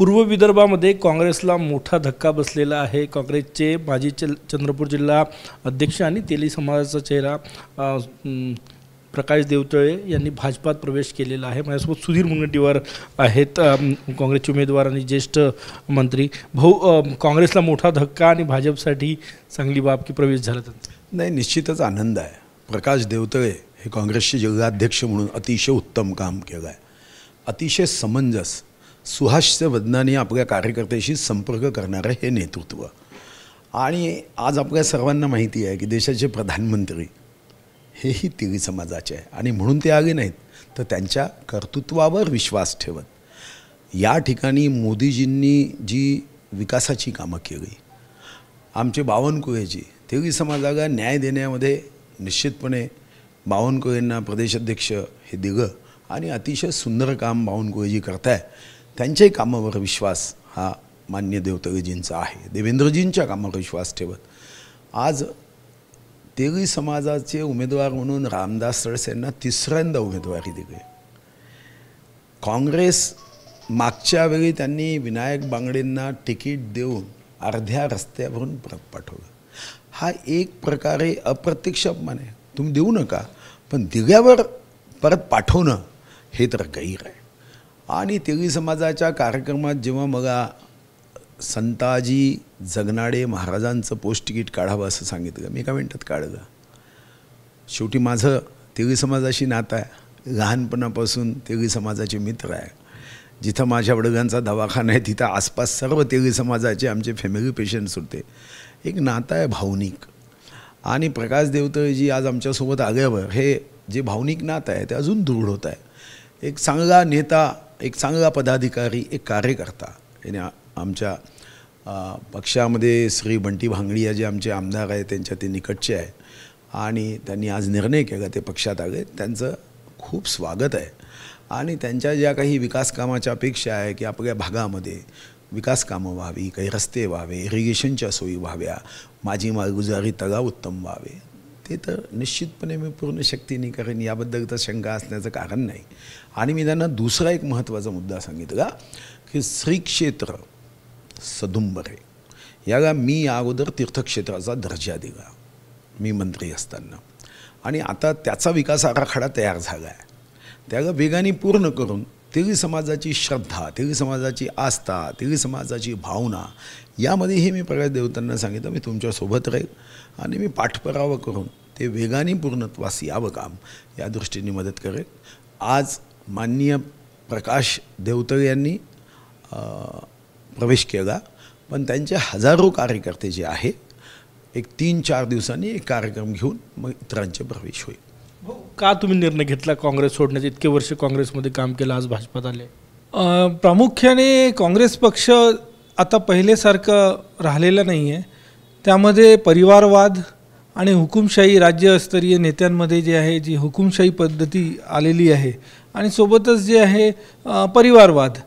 पूर्व विदर्भामध्ये काँग्रेसला मोठा धक्का बसलेला आहे। काँग्रेसचे माजी चंद्रपूर जिल्हा अध्यक्ष आणि तेली समाजाचा चेहरा प्रकाश देवतळे यांनी भाजपात प्रवेश केलेला आहे। माझ्यासोबत सुधीर मुनगंटीवार आहेत, काँग्रेसचे उमेदवार आणि ज्येष्ठ मंत्री। भाऊ, काँग्रेसला मोठा धक्का आणि भाजपसाठी चांगली बाब की प्रवेश झाला त्यांचा? नाही, निश्चितच आनंद आहे। प्रकाश देवतळे हे काँग्रेसचे जिल्हाध्यक्ष म्हणून अतिशय उत्तम काम केलं आहे। अतिशय समंजस सुहास्य वदनाने आपल्या कार्यकर्त्याशी संपर्क करणारे हे नेतृत्व। आणि आज आपल्या सर्वांना माहिती आहे की देशाचे प्रधानमंत्री हेही तेली समाजाचे आहे आणि म्हणून ते आले नाहीत, तर त्यांच्या कर्तृत्वावर विश्वास ठेवत या ठिकाणी मोदीजींनी जी विकासाची कामं केली, आमचे बावनकुळेजी तेली समाजाला न्याय देण्यामध्ये निश्चितपणे बावनकुळेंना प्रदेशाध्यक्ष हे दिलं आणि अतिशय सुंदर काम बावनकुळेजी करताय। त्यांच्याही कामावर विश्वास हा मान्य देवतळेजींचा आहे। देवेंद्रजींच्या कामावर विश्वास ठेवत आज तेली समाजाचे उमेदवार म्हणून रामदास तडसे यांना तिसऱ्यांदा उमेदवारी दिली। काँग्रेस मागच्या वेळी त्यांनी विनायक बांगडेंना तिकीट देऊन अर्ध्या रस्त्यावरून परत पाठवलं। हा एक प्रकारे अप्रत्यक्ष अपमान आहे। तुम्ही देऊ नका, पण दिल्यावर परत पाठवणं हे तर गैर आहे। आणि तेली समाजाच्या कार्यक्रमात जेव्हा मला संताजी जगनाडे महाराजांचं पोस्ट तिकीट काढावं असं सांगितलं, मी एका मिनिटात काढलं। शेवटी माझं तेली समाजाशी नातं आहे, लहानपणापासून तेली समाजाचे मित्र आहे। जिथं माझ्या वडिलांचा दवाखाना आहे तिथं आसपास सर्व तेली समाजाचे आमचे फॅमिली पेशंट्स होते। एक नातं आहे भावनिक, आणि प्रकाश देवतळेजी आज आमच्यासोबत आल्यावर हे जे भावनिक नातं आहे ते अजून दृढ होत आहे। एक चांगला नेता, एक चांगला पदाधिकारी, एक कार्यकर्ता याने आमच्या पक्षामध्ये श्री बंटी भांगडिया जे आमचे आमदार आहेत त्यांच्या ते निकटचे आहे आणि त्यांनी आज निर्णय केला ते पक्षात आले, त्यांचं खूप स्वागत आहे। आणि त्यांच्या ज्या काही विकास कामाच्या अपेक्षा आहे की आपल्या भागामध्ये विकास कामं व्हावी, काही रस्ते व्हावे, इरिगेशनच्या सोयी व्हाव्या, माझी मालगुजारी तलाव उत्तम व्हावे, ते तर निश्चितपणे मी पूर्ण शक्तीने करेन, याबद्दल तर शंका असण्याचं कारण नाही। आणि मी त्यांना दुसरा एक महत्त्वाचा मुद्दा सांगितला की श्री क्षेत्र सदुंबरे याला मी अगोदर तीर्थक्षेत्राचा दर्जा दिला मी मंत्री असताना, आणि आता त्याचा विकास आराखडा तयार झाला आहे। त्याला वेगाने पूर्ण करून तेली समाजाची श्रद्धा, तेली समाजाची आस्था, तेली समाजाची भावना यामध्ये हे मी प्रकाश देवतांना सांगितलं मी तुमच्यासोबत राहील आणि मी पाठपुरावा करून ते वेगाने पूर्णत्वास यावं काम या दृष्टीने मदत करेल। आज माननीय प्रकाश देवतळे यांनी प्रवेश केला, पण त्यांचे हजारो कार्यकर्ते जे आहे एक 3-4 दिवसांनी एक कार्यक्रम घेऊन मग इतरांचे प्रवेश होईल। का तुम्ही निर्णय घेतला काँग्रेस सोडण्याचा? इतके वर्ष काँग्रेसमध्ये काम केलं, आज भाजपात आले। प्रामुख्याने काँग्रेस पक्ष आता पहिलेसारखं राहिलेलं नाही आहे। त्यामध्ये परिवारवाद आणि हुकुमशाही, राज्यस्तरीय नेत्यांमध्ये जे आहे जी हुकुमशाही पद्धती आलेली आहे आणि सोबतच जे आहे परिवारवाद।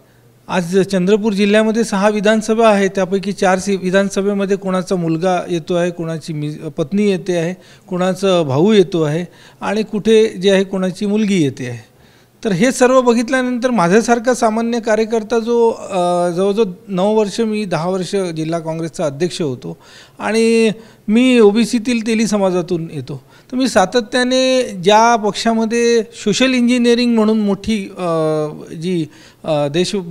आज चंद्रपूर जिल्ह्यामध्ये 6 विधानसभा आहे, त्यापैकी 4 विधानसभेमध्ये कोणाचा मुलगा येतो आहे, कोणाची पत्नी येते आहे, कोणाचा भाऊ येतो आहे आणि कुठे जे आहे कोणाची मुलगी येते आहे। तर हे सर्व बघितल्यानंतर माझ्यासारखा सामान्य कार्यकर्ता जो जवळजवळ 9 वर्ष, मी 10 वर्ष जिल्हा काँग्रेसचा अध्यक्ष होतो आणि मी ओबीसीतील तेली समाजातून येतो, तर मी सातत्याने ज्या पक्षामध्ये सोशल इंजिनिअरिंग म्हणून मोठी जी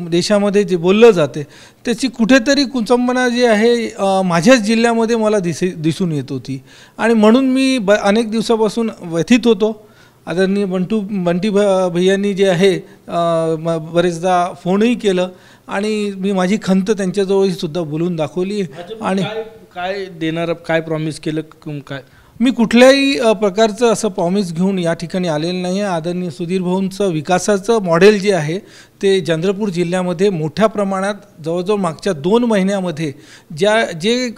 देशामध्ये जे बोललं जाते त्याची कुठेतरी कुचंबना जी आहे माझ्याच जिल्ह्यामध्ये मला दिसून येत होती। आणि म्हणून मी अनेक दिवसापासून व्यथित होतो। आदरणीय बंटी भैयांनी जे आहे बरेचदा फोनही केलं आणि मी माझी खंत त्यांच्याजवळही सुद्धा बोलून दाखवली। आणि काय देणार, काय प्रॉमिस केलं, काय? मी कुठल्याही प्रकारचं असं प्रॉमिस घेऊन या ठिकाणी आलेलं नाही आहे। आदरणीय सुधीर भाऊंचं विकासाचं मॉडेल जे आहे ते चंद्रपूर जिल्ह्यामध्ये मोठ्या प्रमाणात जवळजवळ मागच्या 2 महिन्यामध्ये जे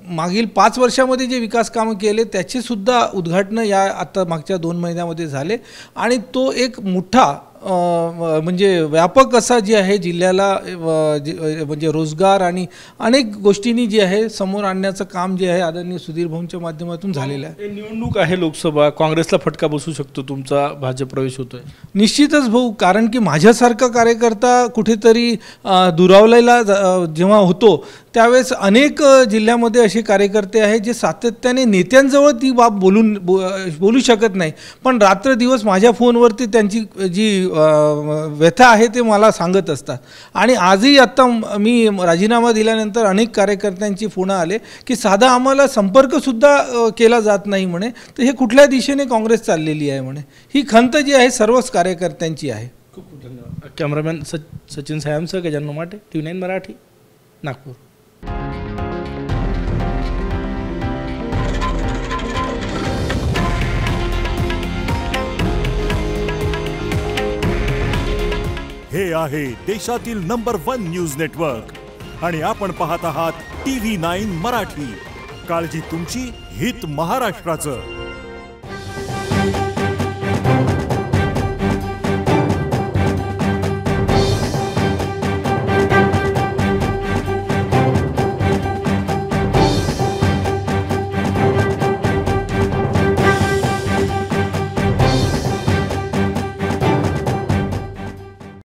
मागील 5 वर्षामध्ये जे विकास कामं केले त्याचेसुद्धा उद्घाटनं या आता मागच्या 2 महिन्यामध्ये झाले आणि तो एक मोठा म्हणजे व्यापक असा जे आहे जिल्ह्याला म्हणजे रोजगार आणि अनेक गोष्टींनी जे आहे समोर आणण्याचं काम जे आहे आदरणीय सुधीर भाऊंच्या माध्यमातून झालेलं आहे। निवडणूक आहे लोकसभा, काँग्रेसला फटका बसू शकतो, तुमचा भाजप प्रवेश होतोय? निश्चितच भाऊ, कारण की माझ्यासारखा माझ्यासारखा कार्यकर्ता कुठेतरी दुरावलेला जेव्हा होतो त्यावेळेस अनेक जिल्ह्यामध्ये असे कार्यकर्ते आहेत जे सातत्याने नेत्यांजवळ ती बाब बोलू शकत नाही, पण रात्र दिवस माझ्या फोनवरती त्यांची जी व्यथा आहे ते मला सांगत असतात. आणि आजही आत्ता मी राजीनामा दिल्यानंतर अनेक कार्यकर्त्यांची फोन आले की साधा आम्हाला संपर्कसुद्धा केला जात नाही म्हणे, तर हे कुठल्या दिशेने काँग्रेस चाललेली आहे म्हणे. ही खंत जी आहे सर्वच कार्यकर्त्यांची आहे. खूप खूप धन्यवाद. कॅमेरामॅन सचिन सायमसह गजानन माटे, TV9 मराठी, नागपूर. हे आहे देशातील नंबर 1 न्यूज नेटवर्क आणि आपण पाहत आहात TV9 मराठी. काळजी तुमची, हित महाराष्ट्राचं.